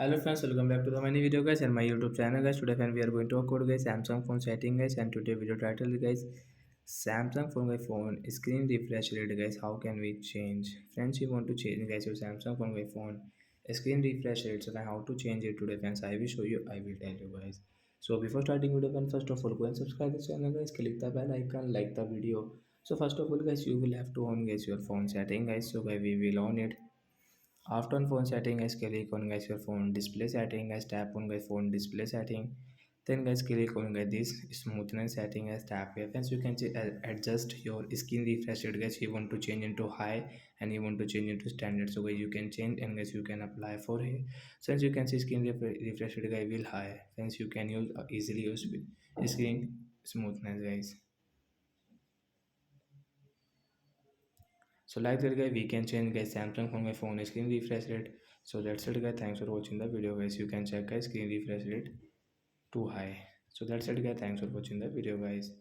Hello friends, welcome back to the many video guys and my YouTube channel guys. Today friend we are going to talk about guys Samsung phone setting guys, and today video title guys Samsung phone screen refresh rate guys. How can we change? Friends, you want to change guys your Samsung phone screen refresh rate. So then how to change it today friends? I will show you. I will tell you guys. So before starting video, friends, first of all go and subscribe the channel guys. Click the bell icon, like the video. So first of all guys, you will have to on guys your phone setting guys. So guys we will on it. After on phone setting guys, click on guys your phone display setting guys, tap on guys phone display setting. Then guys click on guys this smoothness setting guys, tap here. Hence you can adjust your screen refresh rate guys. You want to change into high and you want to change into standard. So guys you can change and guys you can apply for it. Since you can see screen refresh rate guys will high. Hence you can use easily use screen smoothness guys. So like that guys we can change guys Samsung from my phone screen refresh rate. So that's it guys, thanks for watching the video guys. You can check guys screen refresh rate too high. So that's it guys, thanks for watching the video guys.